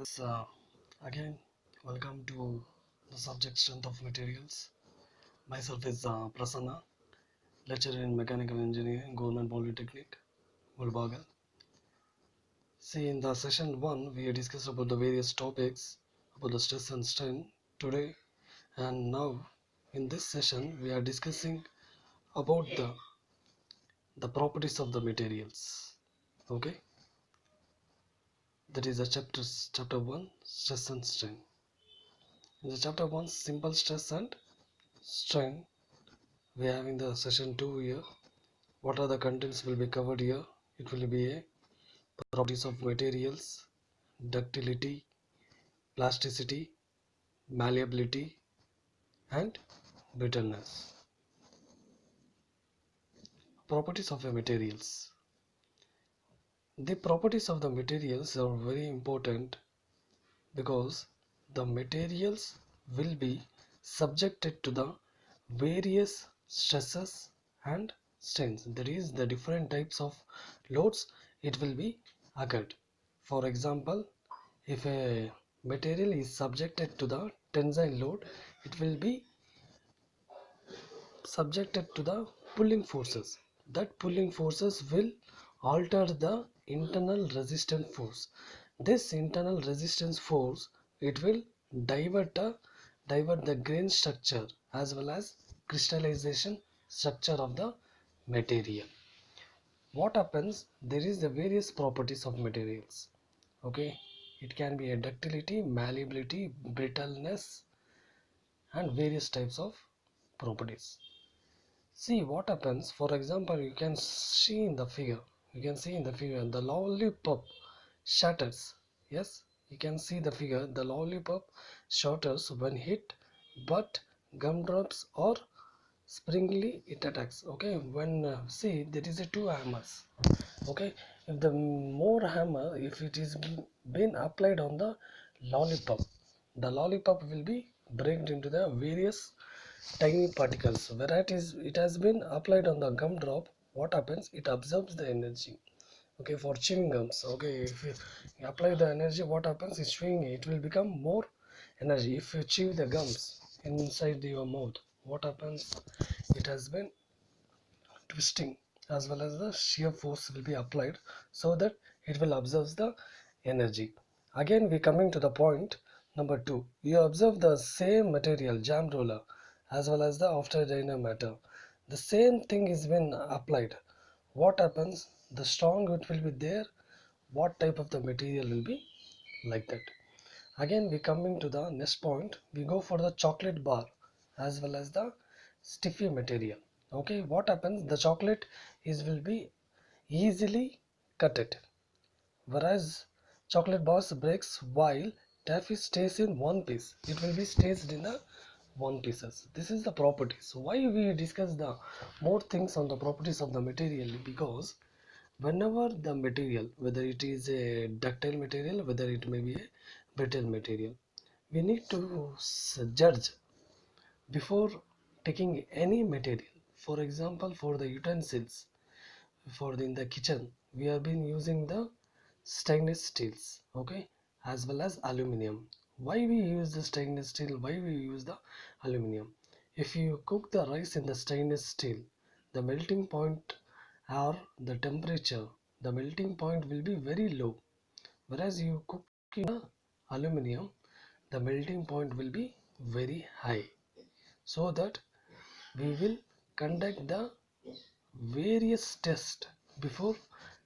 Yes, again, welcome to the subject strength of materials. Myself is Prasanna, lecturer in mechanical engineering, Government Polytechnic, Mulbagal. See, in the session 1, we discussed about the various topics about the stress and strain today, and now in this session, we are discussing about the properties of the materials. Okay, that is the chapter 1, stress and strain. In the chapter 1, simple stress and strain, we are having the session 2 here. What are the contents will be covered here? It will be a properties of materials, ductility, plasticity, malleability, and brittleness. Properties of the materials. The properties of the materials are very important because the materials will be subjected to the various stresses and strains. There is the different types of loads it will be occurred. For example, if a material is subjected to the tensile load, it will be subjected to the pulling forces. That pulling forces will alter the internal resistance force. This internal resistance force, it will divert the grain structure as well as crystallization structure of the material. What happens? There is the various properties of materials. Okay, it can be a ductility, malleability, brittleness, and various types of properties. See what happens. For example, you can see in the figure. The lollipop shatters. Yes, you can see the figure. The lollipop shatters when hit, but gumdrops or springly it attacks. Okay, when see there is a two hammers. Okay, if the more hammer, if it is been applied on the lollipop will be breaked into the various tiny particles. Where it has been applied on the gumdrop, what happens? It absorbs the energy. Okay, for chewing gums. Okay, if you apply the energy, what happens? Is chewing it will become more energy. If you chew the gums inside your mouth, what happens? It has been twisting as well as the shear force will be applied so that it will absorb the energy. Again, we coming to the point number 2. You observe the same material, jam roller, as well as the after dynamometer. The same thing is been applied. What happens? The strong it will be there. What type of the material will be like that? Again, we coming to the next point. We go for the chocolate bar as well as the stiffy material. Okay, what happens? The chocolate is will be easily cutted, whereas chocolate bars breaks while taffy stays in one piece. It will be stays in the one pieces. This is the properties. Why we discuss the more things on the properties of the material? Because whenever the material, whether it is a ductile material, whether it may be a brittle material, we need to judge before taking any material. For example, for the utensils, in the kitchen, we have been using the stainless steels, okay, as well as aluminum. Why we use the stainless steel? Why we use the aluminum? If you cook the rice in the stainless steel, the melting point or the temperature, the melting point will be very low. Whereas you cook in the aluminum, the melting point will be very high. So that we will conduct the various tests before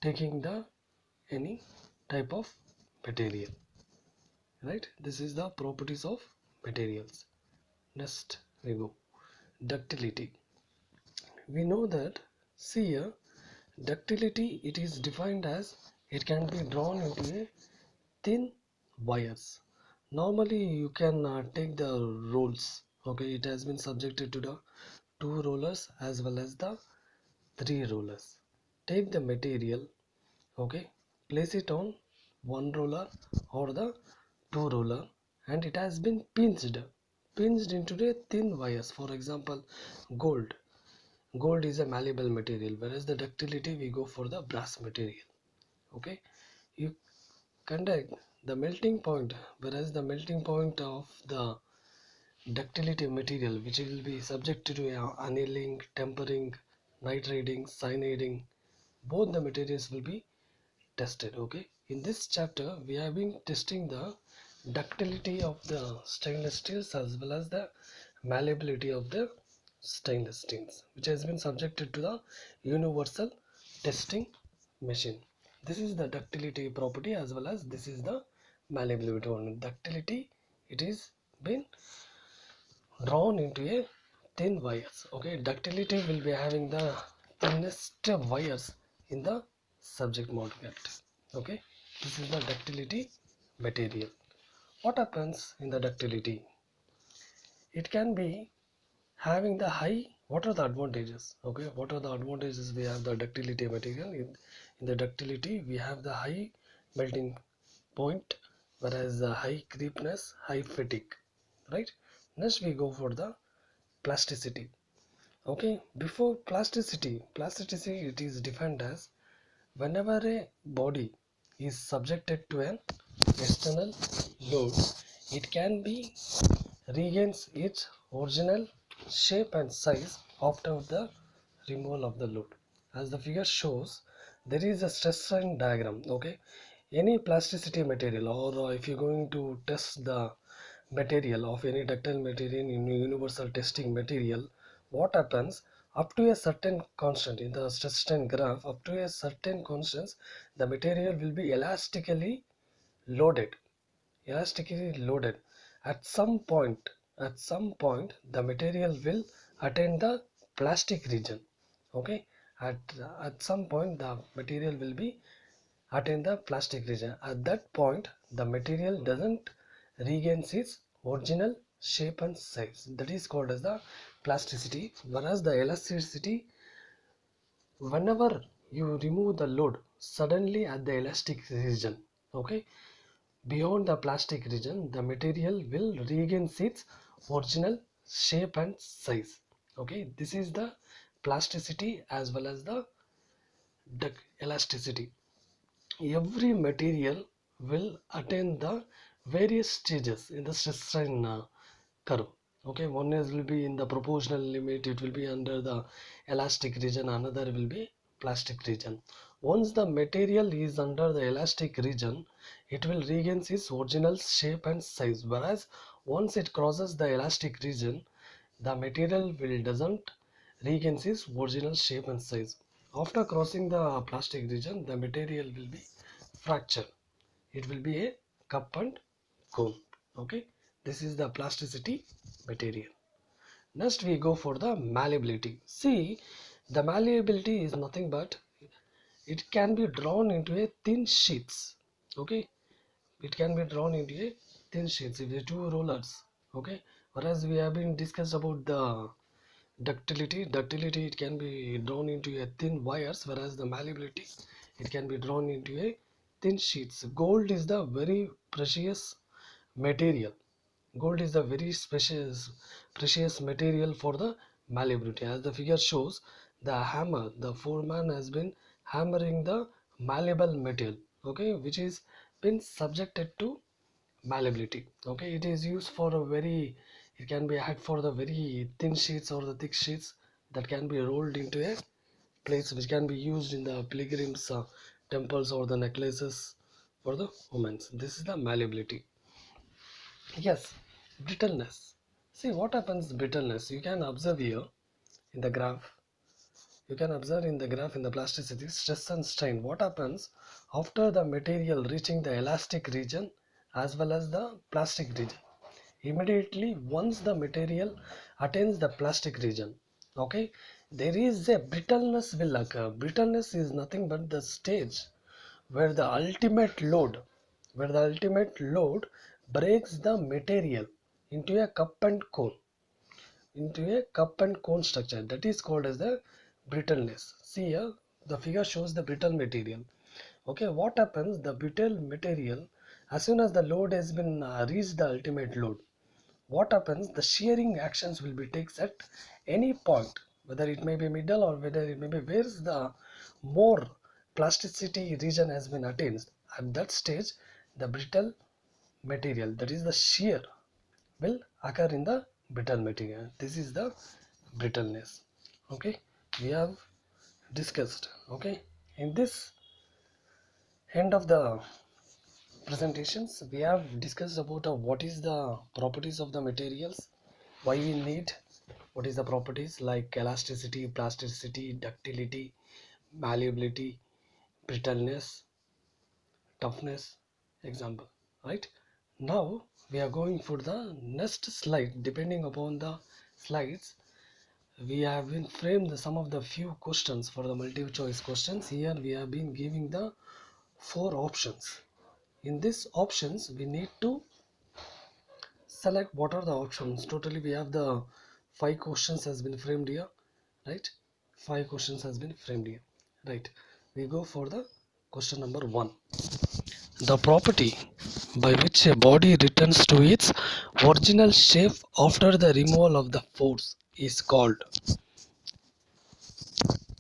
taking the any type of material. Right? This is the properties of materials. Next we go. Ductility. We know that, see here, ductility, it is defined as it can be drawn into a thin wires. Normally you can take the rolls. Okay, it has been subjected to the two rollers as well as the three rollers. Take the material, okay, place it on one roller or the two roller, and it has been pinched into the thin wires. For example, gold. Gold is a malleable material, whereas the ductility we go for the brass material. Okay, you conduct the melting point, whereas the melting point of the ductility material, which will be subject to annealing, tempering, nitriding, cyaniding, both the materials will be tested. Okay, in this chapter we have been testing the ductility of the stainless steels as well as the malleability of the stainless steels, which has been subjected to the universal testing machine. This is the ductility property as well as this is the malleability one. Ductility, it is been drawn into a thin wires. Okay, ductility will be having the thinnest wires in the subject matter. Okay, this is the ductility material. What happens in the ductility? It can be having the high. What are the advantages? Okay, what are the advantages? We have the ductility material. In the ductility we have the high melting point, whereas the high creepness, high fatigue, right? Next we go for the plasticity. Okay, before plasticity it is defined as whenever a body is subjected to an external load, it can be regains its original shape and size after the removal of the load. As the figure shows, there is a stress strain diagram. Okay, any plasticity material, or if you're going to test the material of any ductile material in universal testing material, what happens up to a certain constant in the stress strain graph, up to a certain constants, the material will be loaded elastically loaded. At some point the material will attain the plastic region. Okay, at at some point the material will be attain the plastic region. At that point the material doesn't regain its original shape and size. That is called as the plasticity. Whereas the elasticity, whenever you remove the load suddenly at the elastic region, okay, beyond the plastic region, the material will regain its original shape and size. Okay, this is the plasticity as well as the elasticity. Every material will attain the various stages in the stress strain curve. Okay, one is will be in the proportional limit, it will be under the elastic region, another will be plastic region. Once the material is under the elastic region, it will regain its original shape and size, whereas once it crosses the elastic region, the material will doesn't regain its original shape and size. After crossing the plastic region, the material will be fractured. It will be a cup and cone. Okay, this is the plasticity material. Next we go for the malleability. See, the malleability is nothing but it can be drawn into a thin sheets. Okay, it can be drawn into a thin sheets with the two rollers. Okay, whereas we have been discussed about the ductility, it can be drawn into a thin wires, whereas the malleability, it can be drawn into a thin sheets. Gold is the very precious material. Gold is the very precious material for the malleability. As the figure shows, the foreman has been hammering the malleable metal, okay, which is been subjected to malleability. Okay, it is used for a very, it can be had for the very thin sheets or the thick sheets that can be rolled into a place, which can be used in the pilgrims temples or the necklaces for the women. This is the malleability. Yes, brittleness. See what happens brittleness. You can observe here in the graph. You can observe in the graph in the plasticity, stress and strain. What happens after the material reaching the elastic region as well as the plastic region? Immediately once the material attains the plastic region, okay, there is a brittleness will occur. Brittleness is nothing but the stage where the ultimate load breaks the material into a cup and cone, structure, that is called as the brittleness. See here, the figure shows the brittle material. Okay, what happens, the brittle material, as soon as the load has been reached the ultimate load, what happens, the shearing actions will be taken at any point, whether it may be middle or whether it may be where the more plasticity region has been attained. At that stage the brittle material, that is the shear, will occur in the brittle material. This is the brittleness. Okay, we have discussed. Okay, in this end of the presentations, we have discussed about what is the properties of the materials, why we need, what is the properties like elasticity, plasticity, ductility, malleability, brittleness, toughness, example. Right, now we are going for the next slide. Depending upon the slides, we have been framed some of the few questions for the multiple choice questions. Here we have been giving the four options. In these options we need to select what are the options. Totally we have the five questions has been framed here, right? Five questions has been framed here, right? We go for the question number one. The property by which a body returns to its original shape after the removal of the force is called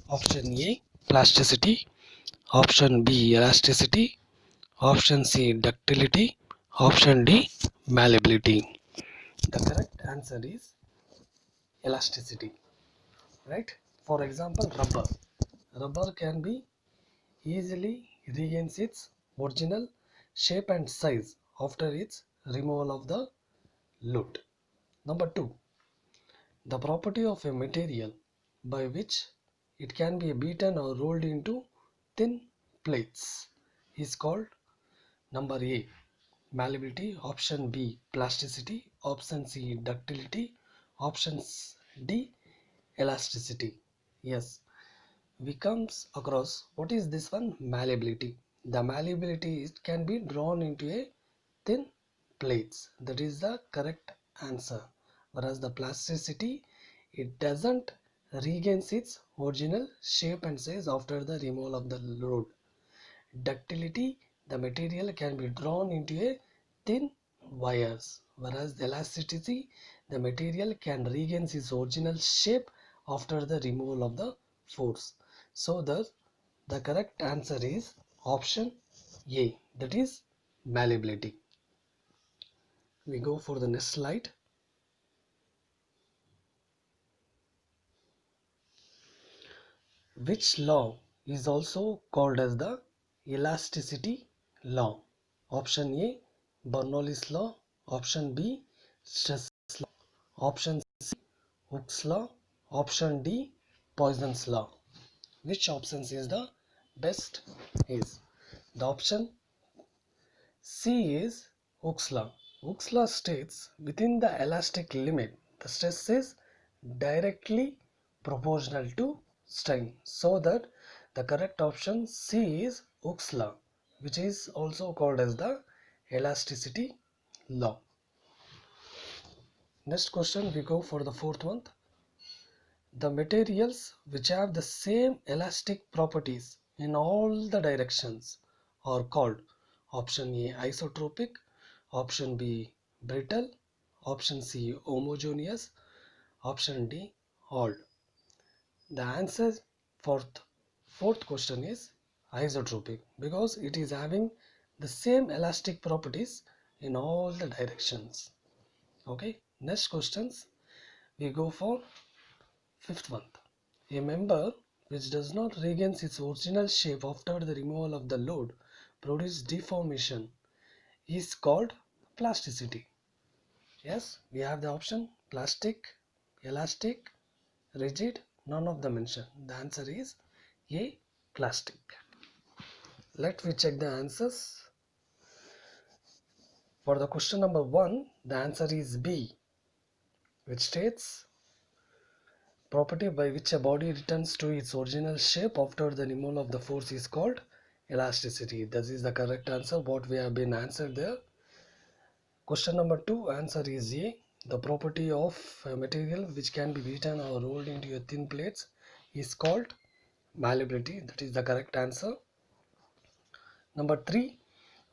option A plasticity, option B elasticity, option C ductility, option D malleability. The correct answer is elasticity, right? For example, rubber. Rubber can be easily regains its original shape and size after its removal of the load. Number two, the property of a material by which it can be beaten or rolled into thin plates is called number A malleability, option B plasticity, option C ductility, option D elasticity. Yes, we comes across what is this one, malleability. The malleability it can be drawn into a thin plates, that is the correct answer. Whereas the plasticity, it doesn't regains its original shape and size after the removal of the load. Ductility, the material can be drawn into a thin wires, whereas the elasticity, the material can regain its original shape after the removal of the force. So the correct answer is option A, that is malleability. We go for the next slide. Which law is also called as the elasticity law? Option A Bernoulli's law, option B stress law, option C Hooke's law, option D Poisson's law. Which options is the best? Is the option C is Hooke's law. Hooke's law states within the elastic limit the stress is directly proportional to strain, so that the correct option C is Hooke's law, which is also called as the elasticity law. Next question, we go for the fourth one. The materials which have the same elastic properties in all the directions are called option A isotropic, option B brittle, option C homogeneous, option D all. The answer for fourth question is isotropic, because it is having the same elastic properties in all the directions. Okay, next questions, we go for fifth one. A member which does not regain its original shape after the removal of the load produces deformation is called plasticity. Yes, we have the option plastic, elastic, rigid, none of them mentioned. The answer is A plastic. Let me check the answers. For the question number 1, the answer is B, which states property by which a body returns to its original shape after the removal of the force is called elasticity. This is the correct answer what we have been answered there. Question number 2, answer is A. The property of a material which can be beaten or rolled into a thin plates is called malleability. That is the correct answer. Number 3,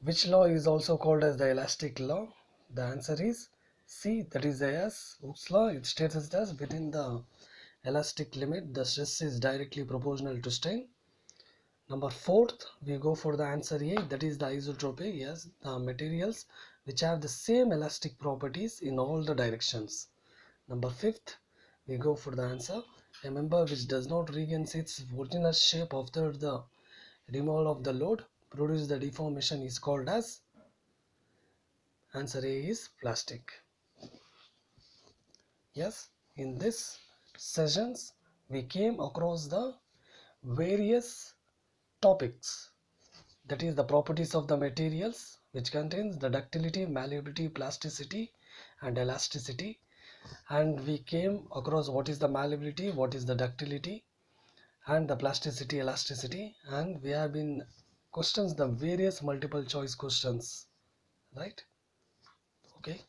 which law is also called as the elastic law? The answer is C, that is the S. Hooke's law. It states as that within the elastic limit the stress is directly proportional to strain. Number fourth, we go for the answer A, that is the isotropic. Yes, the materials which have the same elastic properties in all the directions. Number fifth, we go for the answer, a member which does not regain its original shape after the removal of the load produce the deformation is called as, answer A is plastic. Yes, in this sessions we came across the various topics, that is the properties of the materials, which contains the ductility, malleability, plasticity and elasticity. And we came across what is the malleability, what is the ductility and the plasticity, elasticity, and we have been questions the various multiple choice questions, right? Okay.